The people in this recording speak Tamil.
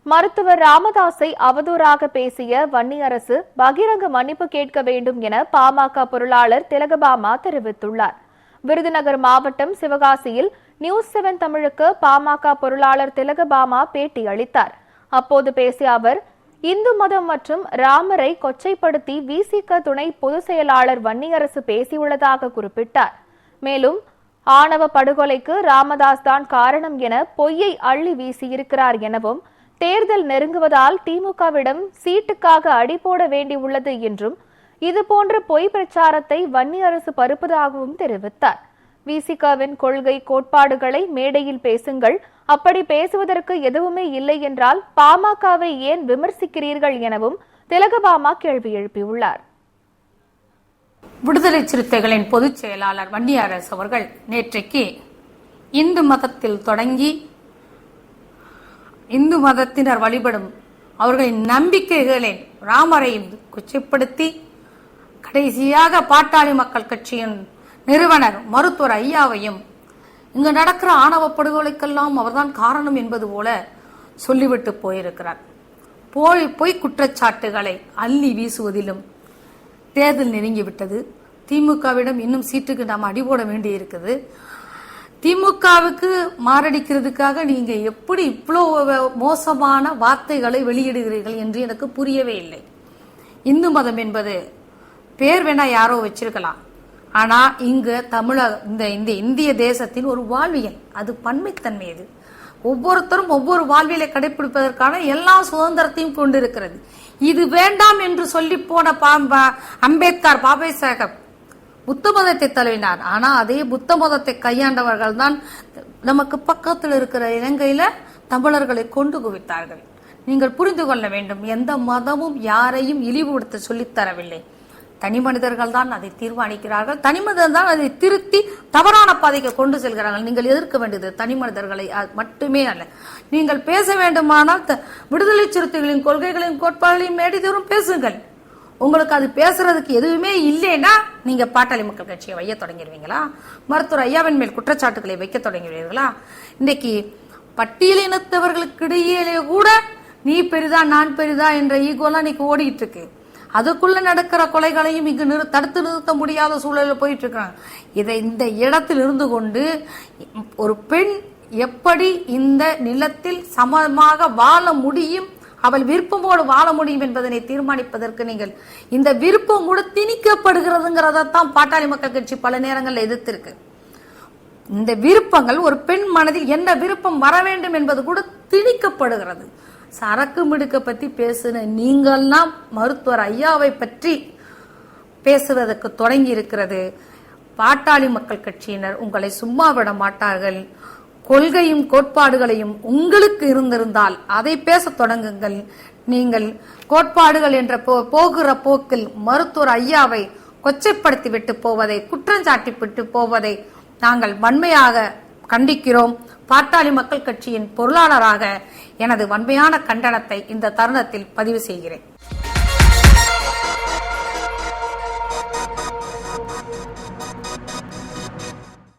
மருத்துவர் ராமதாஸை அவதூறாக பேசிய வன்னியரசு பகிரங்க மன்னிப்பு கேட்க வேண்டும் என பாமக பொருளாளர் திலகபாமா தெரிவித்துள்ளார். விருதுநகர் மாவட்டம் சிவகாசியில் நியூஸ் 7 தமிழுக்கு பாமக பொருளாளர் திலகபாமா பேட்டி அளித்தார். அப்போது பேசிய அவர், இந்து மதம் மற்றும் ராமரை கொச்சைப்படுத்தி விசிக துணை பொதுச் செயலாளர் வன்னியரசு பேசியுள்ளதாக குறிப்பிட்டார். மேலும் ஆணவ படுகொலைக்கு ராமதாஸ் தான் காரணம் என பொய்யை அள்ளி வீசியிருக்கிறார் எனவும், தேர்தல் நெருங்குவதால் திமுகவிடம் சீட்டுக்காக அடி போட வேண்டியுள்ளது என்றும், இதுபோன்ற பொய் பிரச்சாரத்தை வன்னியரசு பருப்பதாகவும் தெரிவித்தார். விசிகவின் கொள்கை கோட்பாடுகளை மேடையில் பேசுங்கள், அப்படி பேசுவதற்கு எதுவுமே இல்லை என்றால் பாமகவை ஏன் விமர்சிக்கிறீர்கள் எனவும் திலகபாமா கேள்வி எழுப்பியுள்ளார். விடுதலை சிறுத்தைகளின் பொதுச் செயலாளர் வன்னியரசு அவர்கள் நேற்றைக்கு இந்து மதத்தில் தொடங்கி இந்து மதத்தினர் வழிபடும் அவர்களின் நம்பிக்கைகளின் ராமரை கொச்சைப்படுத்தி கடைசியாக பாட்டாளி மக்கள் கட்சியின் நிறுவனர் மருத்துவர் ஐயாவையும் இங்கு நடக்கிற ஆணவ படுகொலைக்கெல்லாம் அவர்தான் காரணம் என்பது போல சொல்லிவிட்டு போயிருக்கிறார். பொய் குற்றச்சாட்டுகளை அள்ளி வீசுவதிலும் தேர்தல் நெருங்கிவிட்டது. திமுகவிடம் இன்னும் சீட்டுக்கு நாம் அடிபோட வேண்டி இருக்குது. திமுகவுக்கு மாரடிக்கிறதுக்காக நீங்க எப்படி இவ்வளவு மோசமான வார்த்தைகளை வெளியிடுகிறீர்கள் என்று எனக்கு புரியவே இல்லை. இந்து மதம் என்பது பேர் வேணா யாரோ வச்சிருக்கலாம், ஆனா இங்கு இந்த இந்திய தேசத்தின் ஒரு வாழ்வியல், அது பன்மைத்தன்மை. அது ஒவ்வொருத்தரும் ஒவ்வொரு வாழ்வியலை கடைபிடிப்பதற்கான எல்லா சுதந்திரத்தையும் கொண்டிருக்கிறது. இது வேண்டாம் என்று சொல்லி போன அம்பேத்கர், பாபா சாஹேப் புத்த மதத்தை தழுவினார். ஆனா அதே புத்த மதத்தை கையாண்டவர்கள் தான் நமக்கு பக்கத்தில் இருக்கிற இலங்கையில தமிழர்களை கொண்டு குவித்தார்கள். நீங்கள் புரிந்து கொள்ள வேண்டும், எந்த மதமும் யாரையும் இழிவுபடுத்த சொல்லித்தரவில்லை. தனி மனிதர்கள் தான் அதை தீர்மானிக்கிறார்கள். தனி மனிதர்கள் தான் அதை திருத்தி தவறான பாதைக்கு கொண்டு செல்கிறார்கள். நீங்கள் எதிர்க்க வேண்டியது தனி மனிதர்களை மட்டுமே அல்ல. நீங்கள் பேச வேண்டுமானால் விடுதலை சிறுத்தைகளின் கொள்கைகளின் கோட்பாடுகளையும் மேடிதோறும் பேசுங்கள். உங்களுக்கு அது பேசுறதுக்கு எதுவுமே இல்லைன்னா நீங்க பாட்டாளி மக்கள் கட்சியை வைய தொடங்கிடுவீங்களா? மருத்துவர் ஐயாவின் மேல் குற்றச்சாட்டுகளை வைக்க தொடங்கிடுவீர்களா? இன்னைக்கு பட்டியலினத்தவர்களுக்கு இடையே கூட நீ பெரிதா நான் பெரிதா என்ற ஈகோலாம் இன்னைக்கு ஓடிட்டு இருக்கு. அதுக்குள்ள நடக்கிற கொலைகளையும் இங்கு தடுத்து நிறுத்த முடியாத சூழலில் போயிட்டு இருக்காங்க. இந்த இடத்தில் இருந்து கொண்டு ஒரு பெண் எப்படி இந்த நிலத்தில் சமமாக வாழ முடியும், அவள் விருப்பமோடு வாழ முடியும் என்பதனை தீர்மானிப்பதற்கு நீங்கள் இந்த விருப்பம் கூட திணிக்கப்படுகிறதுங்கிறதான் பாட்டாளி மக்கள் கட்சி பல நேரங்களில் எதிர்த்திருக்கு. இந்த விருப்பங்கள் ஒரு பெண் மனதில் என்ன விருப்பம் வர வேண்டும் என்பது கூட திணிக்கப்படுகிறது. சரக்கு மிடுக்க பத்தி பேசுன நீங்கள்லாம் மருத்துவர் ஐயாவை பற்றி பேசுவதற்கு தொடங்கி இருக்கிறது. பாட்டாளி மக்கள் கட்சியினர் உங்களை சும்மா விட மாட்டார்கள். கொள்கையும் கோட்பாடுகளையும் உங்களுக்கு இருந்திருந்தால் அதை பேச தொடங்குங்கள். நீங்கள் கோட்பாடுகள் என்ற போகிற போக்கில் மருத்துவர் ஐயாவை கொச்சைப்படுத்தி விட்டு போவதை, குற்றஞ்சாட்டி விட்டு போவதை நாங்கள் வன்மையாக கண்டிக்கிறோம். பாட்டாளி மக்கள் கட்சியின் பொருளாளராக எனது வன்மையான கண்டனத்தை இந்த தருணத்தில் பதிவு செய்கிறேன்.